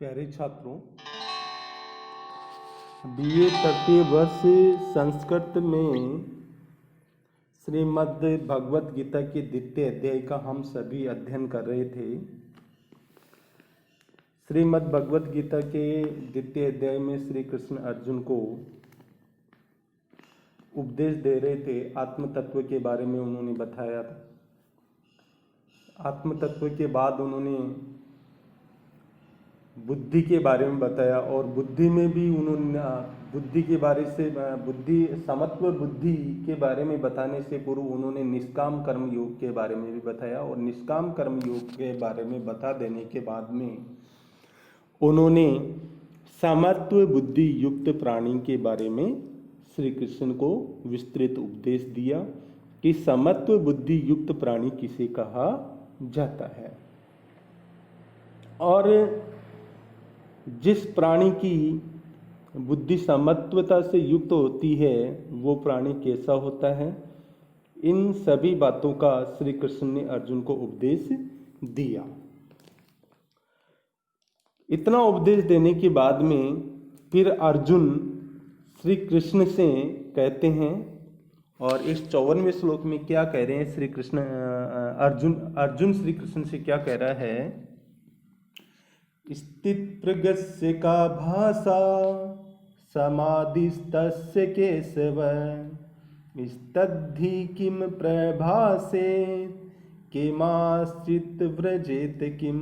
प्यारे छात्रों, बीए तृतीय वर्ष संस्कृत में श्रीमद् भगवत गीता के द्वितीय अध्याय का हम सभी अध्ययन कर रहे थे। श्रीमद् भगवत गीता के द्वितीय अध्याय में श्री कृष्ण अर्जुन को उपदेश दे रहे थे। आत्म तत्व के बारे में उन्होंने बताया था। आत्म तत्व के बाद उन्होंने बुद्धि के बारे में बताया और बुद्धि में भी उन्होंने बुद्धि के बारे से समत्व बुद्धि के बारे में बताने से पूर्व उन्होंने निष्काम कर्म योग के बारे में भी बताया और निष्काम कर्म योग के बारे में बता देने के बाद में उन्होंने समत्व बुद्धि युक्त प्राणी के बारे में श्री कृष्ण को विस्तृत उपदेश दिया कि समत्व बुद्धि युक्त प्राणी किसे कहा जाता है और जिस प्राणी की बुद्धि समत्वता से युक्त होती है वो प्राणी कैसा होता है। इन सभी बातों का श्री कृष्ण ने अर्जुन को उपदेश दिया। इतना उपदेश देने के बाद में फिर अर्जुन श्री कृष्ण से कहते हैं और इस 54वें श्लोक में क्या कह रहे हैं श्री कृष्ण अर्जुन श्री कृष्ण से क्या कह रहा है। स्थित प्रगस्य का भाषा समाधिस्तस्य केशव स्तद्धि किम प्रभासे किमाश्रित व्रजेत किम।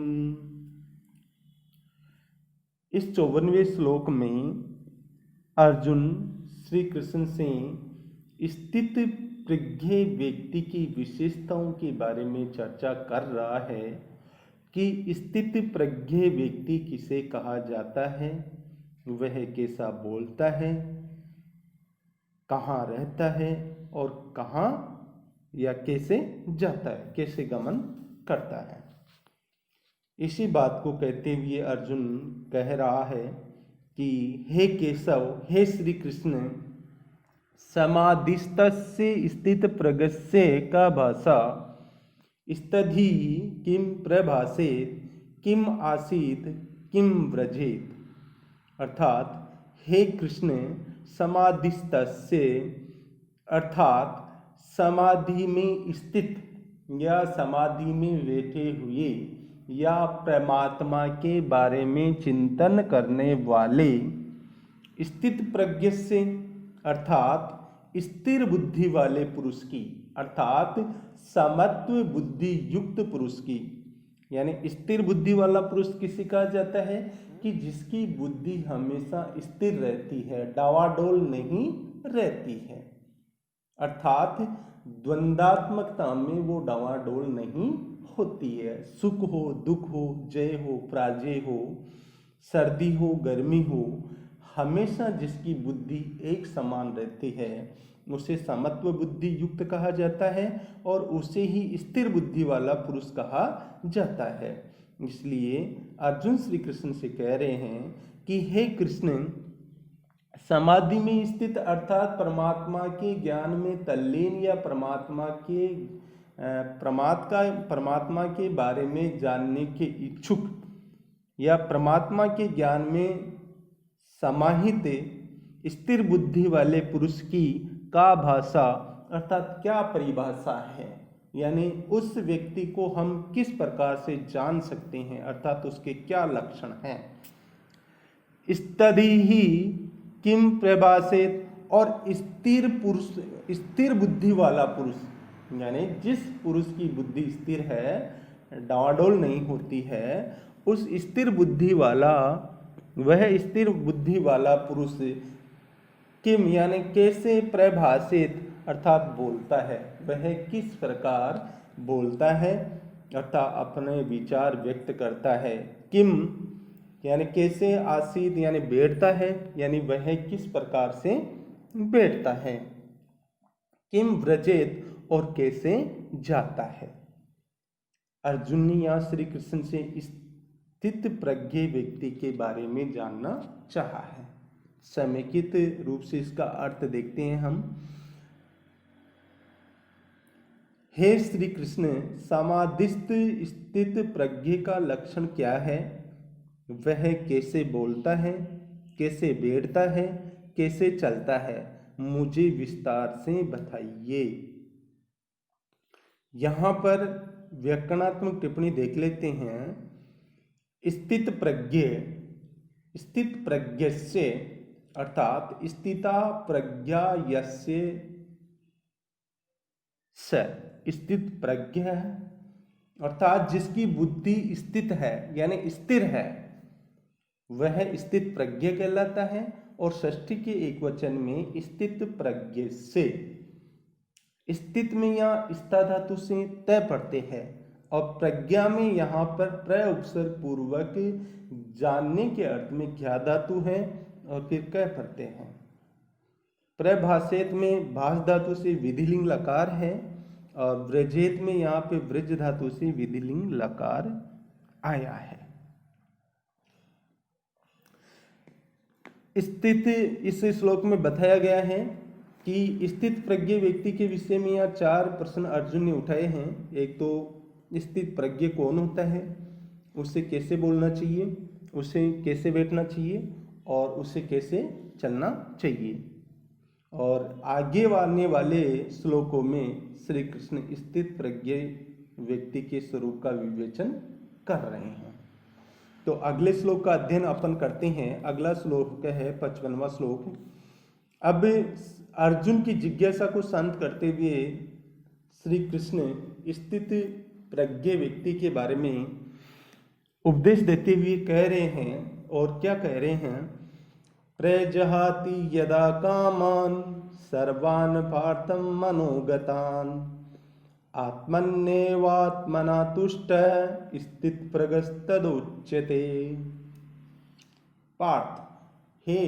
इस 54वें श्लोक में अर्जुन श्री कृष्ण से स्थित प्रज्ञ व्यक्ति की विशेषताओं के बारे में चर्चा कर रहा है कि स्थित प्रज्ञ व्यक्ति किसे कहा जाता है, वह कैसा बोलता है, कहाँ रहता है और कहाँ या कैसे जाता है, कैसे गमन करता है। इसी बात को कहते हुए अर्जुन कह रहा है कि हे केशव, हे श्री कृष्ण, समाधिस्तस्य स्थित प्रगस्य का भाषा स्तद्धि किम प्रभासेत किम आसीत किम व्रजेत। अर्थात हे कृष्ण, समाधिस्तस्य अर्थात समाधि में स्थित या समाधि में बैठे हुए या परमात्मा के बारे में चिंतन करने वाले स्थित प्रज्ञ से अर्थात स्थिर बुद्धि वाले पुरुष की अर्थात समत्व बुद्धि युक्त पुरुष की, यानी स्थिर बुद्धि वाला पुरुष किसे कहा जाता है कि जिसकी बुद्धि हमेशा स्थिर रहती है, डावाडोल नहीं रहती है। अर्थात द्वंद्वात्मकता में वो डावाडोल नहीं होती है। सुख हो, दुख हो, जय हो, पराजय हो, सर्दी हो, गर्मी हो, हमेशा जिसकी बुद्धि एक समान रहती है उसे समत्व बुद्धि युक्त कहा जाता है और उसे ही स्थिर बुद्धि वाला पुरुष कहा जाता है। इसलिए अर्जुन श्री कृष्ण से कह रहे हैं कि हे कृष्ण, समाधि में स्थित अर्थात परमात्मा के ज्ञान में तल्लीन या परमात्मा के बारे में जानने के इच्छुक या परमात्मा के ज्ञान में समाहित स्थिर बुद्धि वाले पुरुष की का भाषा अर्थात क्या परिभाषा है, यानी उस व्यक्ति को हम किस प्रकार से जान सकते हैं, अर्थात उसके क्या लक्षण हैं। स्तद्धि ही किम प्रभासेत और स्थिर बुद्धि वाला पुरुष, यानी जिस पुरुष की बुद्धि स्थिर है, डावाडोल नहीं होती है, उस स्थिर बुद्धि वाला वह स्थिर बुद्धि वाला पुरुष किम यानी कैसे प्रभाषित अर्थात बोलता है, वह किस प्रकार बोलता है अर्थात अपने विचार व्यक्त करता है। किम यानी कैसे, आसीत यानी बैठता है, यानी वह किस प्रकार से बैठता है। किम व्रजेत और कैसे जाता है। अर्जुन ने यहाँ श्री कृष्ण से स्थित प्रज्ञ व्यक्ति के बारे में जानना चाहा है। समेकित रूप से इसका अर्थ देखते हैं हम। हे श्री कृष्ण, समाधिस्थ स्थित प्रज्ञ का लक्षण क्या है। वह कैसे बोलता है, कैसे बैठता है, कैसे चलता है, मुझे विस्तार से बताइए। यहाँ पर व्याकरणात्मक टिप्पणी देख लेते हैं। स्थित प्रज्ञ, स्थित प्रज्ञस्य अर्थात स्थिता प्रज्ञा यस्य स, स्थित प्रज्ञ है अर्थात जिसकी बुद्धि स्थित है यानी स्थिर है, वह स्थित प्रज्ञ कहलाता है। और षष्ठी के एक वचन में स्थित प्रज्ञ से, स्थित में यहाँ स्था धातु से तय पड़ते हैं और प्रज्ञा में यहाँ पर प्र उपसर्ग पूर्वक जानने के अर्थ में क्या धातु है और फिर कह पड़ते हैं। प्रभाषेत में भाष धातु से विधिलिंग लकार है और व्रजेत में यहाँ पे वृज धातु से विधिलिंग लकार आया है। स्थित इस श्लोक में बताया गया है कि स्थित प्रज्ञ व्यक्ति के विषय में यहाँ 4 प्रश्न अर्जुन ने उठाए हैं। एक तो स्थित प्रज्ञ कौन होता है, उसे कैसे बोलना चाहिए, उसे कैसे बैठना चाहिए और उसे कैसे चलना चाहिए। और आगे आने वाले श्लोकों में श्री कृष्ण स्थित प्रज्ञ व्यक्ति के स्वरूप का विवेचन कर रहे हैं। तो अगले श्लोक का अध्ययन अपन करते हैं। अगला श्लोक है 55वां श्लोक। अब अर्जुन की जिज्ञासा को शांत करते हुए श्री कृष्ण स्थित प्रज्ञ व्यक्ति के बारे में उपदेश देते हुए कह रहे हैं। और क्या कह रहे हैं? प्रजहाति यदा कामान सर्वान् पार्थं मनोगतान् आत्मन्नेवात्मना तुष्टः स्थित प्रगस्तदुच्यते। पार्थ, हे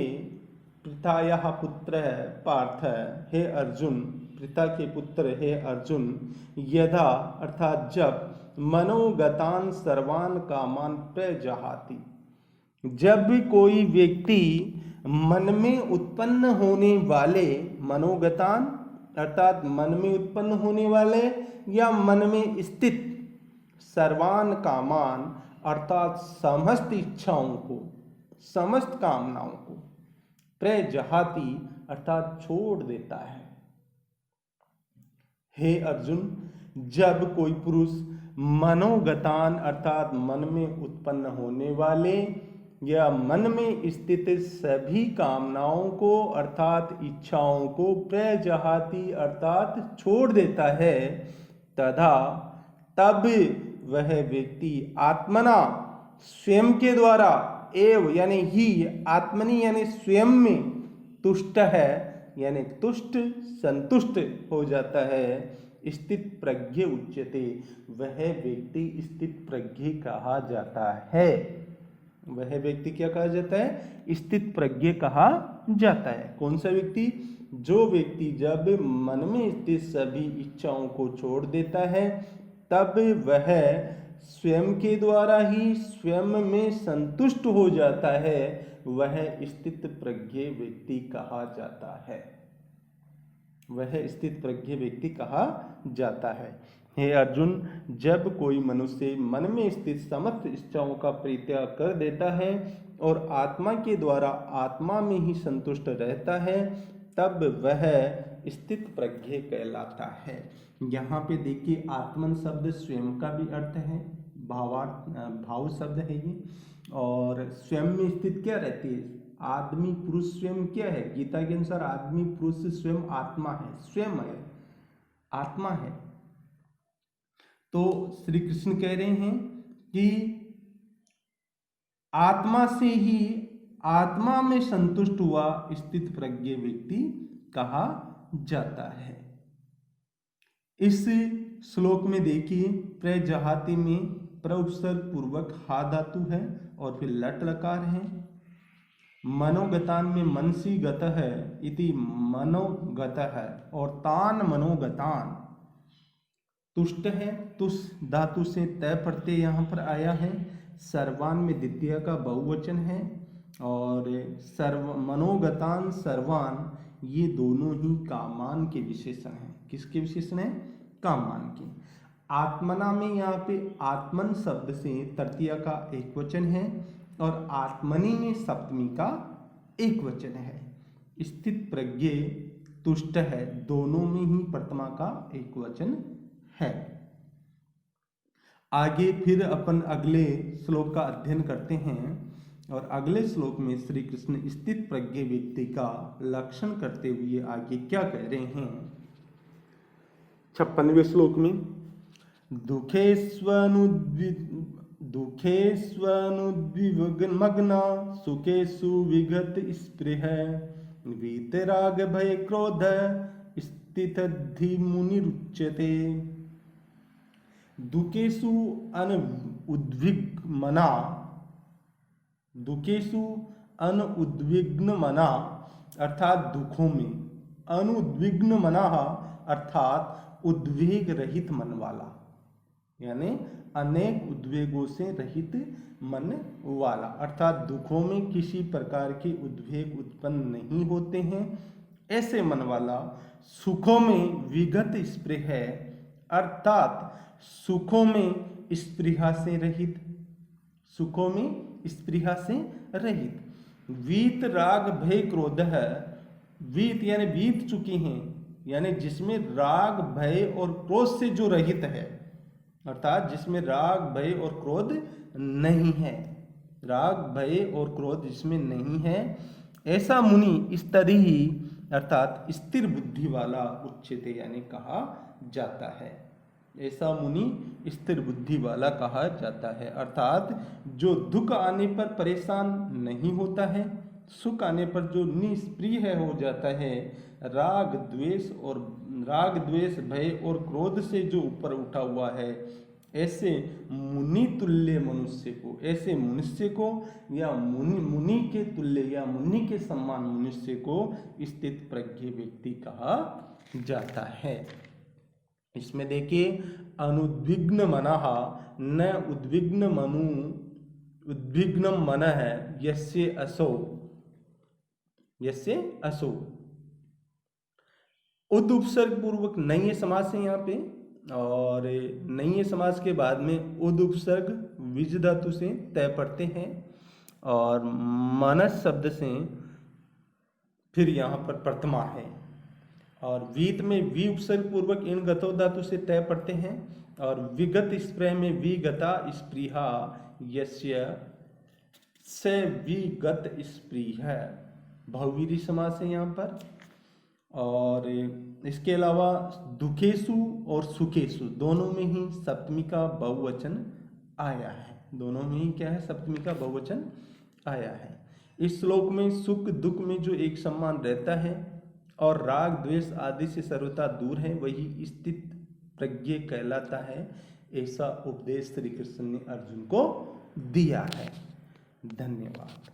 पृथायाः पुत्र है पार्थ, हे अर्जुन, पृथा के पुत्र हे अर्जुन, यदा अर्थात जब मनोगतान सर्वान कामान प्रजहाति, जब कोई व्यक्ति मन में उत्पन्न होने वाले, मनोगतान अर्थात मन में उत्पन्न होने वाले या मन में स्थित, सर्वान कामान अर्थात समस्त इच्छाओं को, समस्त कामनाओं को, प्रजहाति अर्थात छोड़ देता है। हे अर्जुन, जब कोई पुरुष मनोगतान अर्थात मन में उत्पन्न होने वाले या मन में स्थित सभी कामनाओं को अर्थात इच्छाओं को प्रजहाति अर्थात छोड़ देता है, तथा तब वह व्यक्ति आत्मना स्वयं के द्वारा एव यानी ही आत्मनि यानी स्वयं में तुष्ट है यानी तुष्ट संतुष्ट हो जाता है। स्थित प्रज्ञ उच्यते, वह व्यक्ति स्थित प्रज्ञ कहा जाता है। वह व्यक्ति क्या कहा जाता है? स्थित प्रज्ञ कहा जाता है। कौन सा व्यक्ति? जो व्यक्ति जब मन में स्थित सभी इच्छाओं को छोड़ देता है, तब वह स्वयं के द्वारा ही स्वयं में संतुष्ट हो जाता है, वह स्थित प्रज्ञ व्यक्ति कहा जाता है। वह स्थित प्रज्ञ व्यक्ति कहा जाता है। हे अर्जुन, जब कोई मनुष्य मन में स्थित समस्त इच्छाओं का परित्याग कर देता है और आत्मा के द्वारा आत्मा में ही संतुष्ट रहता है, तब वह स्थित प्रज्ञ कहलाता है। यहाँ पे देखिए आत्मन शब्द स्वयं का भी अर्थ है, भाव शब्द है ये। और स्वयं में स्थित क्या रहती है? आदमी पुरुष स्वयं क्या है? गीता के अनुसार आदमी पुरुष स्वयं आत्मा है, स्वयं है, आत्मा है। तो श्री कृष्ण कह रहे हैं कि आत्मा से ही आत्मा में संतुष्ट हुआ स्थित प्रज्ञ व्यक्ति कहा जाता है। इस श्लोक में देखिए प्रजहाति में प्रउपसर्ग पूर्वक हा धातु है और फिर लट लकार है। मनोगतान में मनसी गत है इति मनोगत है और तान मनोगतान तुष्ट है, तुष धातु से तय प्रत्यय यहाँ पर आया है। सर्वान में द्वितीय का बहुवचन है और सर्व मनोगतान सर्वान ये दोनों ही कामान के विशेषण हैं। किसके विशेषण हैं? कामान के। आत्मना में यहाँ पे आत्मन शब्द से तृतीया का एक वचन है और आत्मनि में सप्तमी का एक वचन है। स्थित प्रज्ञे तुष्ट है, दोनों में ही प्रथमा का एक वचन है। आगे फिर अपन अगले श्लोक का अध्ययन करते हैं और अगले श्लोक में श्री कृष्ण स्थित प्रज्ञ व्यक्ति का लक्षण करते हुए आगे क्या कह रहे हैं। 56वें श्लोक में दुखेष्वनुद्विग्नमग्ना सुखेषु विगत स्पृह वीतराग भय क्रोध स्थितद्धि मुनिरुच्यते। दुखेषु अनुद्विग्न मना अर्थात दुखों में, अनुद्विग्न मना अर्थात उद्वेग रहित मन वाला, यानी अनेक उद्वेगों से रहित मन वाला, अर्थात दुखों में किसी प्रकार के उद्वेग उत्पन्न नहीं होते हैं, ऐसे मन वाला। सुखों में विगत स्पृह है अर्थात सुखों में स्पृहा से रहित, सुखों में स्पृहा से रहित। वीत राग भय क्रोध है, वीत यानी बीत चुकी हैं, यानी जिसमें राग भय और क्रोध से जो रहित है, अर्थात जिसमें राग भय और क्रोध नहीं है, राग भय और क्रोध जिसमें नहीं है, ऐसा मुनि स्तरी ही अर्थात स्थिर बुद्धि वाला उच्यते यानी कहा जाता है। ऐसा मुनि स्थिर बुद्धि वाला कहा जाता है, अर्थात जो दुख आने पर परेशान नहीं होता है, सुख आने पर जो निष्प्रिय हो जाता है, राग द्वेष भय और क्रोध से जो ऊपर उठा हुआ है, ऐसे मुनि तुल्य मनुष्य को, ऐसे मनुष्य को या मुनि के तुल्य या मुनि के समान मनुष्य को स्थित प्रज्ञ व्यक्ति कहा जाता है। इसमें देखिए अनुद्विग्न मनः न उद्विग्न मनु, उद्विग्न मन है यस्य असो। उद उपसर्ग पूर्वक नई समास है यहाँ पे, और नई समास के बाद में उद उपसर्ग विज धातु से तय पड़ते हैं और मनस शब्द से फिर यहाँ पर प्रथमा है, और वीत में वी उपसर्ग पूर्वक इन गतो धातु से तय पड़ते हैं, और विगत स्पृह में विगता स्पृहा यस्य से विगत स्पृह बहुवीरी समास है यहाँ पर। और इसके अलावा दुखेशु और सुखेशु दोनों में ही सप्तमी का बहुवचन आया है, दोनों में ही क्या है, सप्तमी का बहुवचन आया है। इस श्लोक में सुख दुख में जो एक समान रहता है और राग द्वेष आदि से सर्वथा दूर है, वही स्थित प्रज्ञ कहलाता है। ऐसा उपदेश श्री कृष्ण ने अर्जुन को दिया है। धन्यवाद।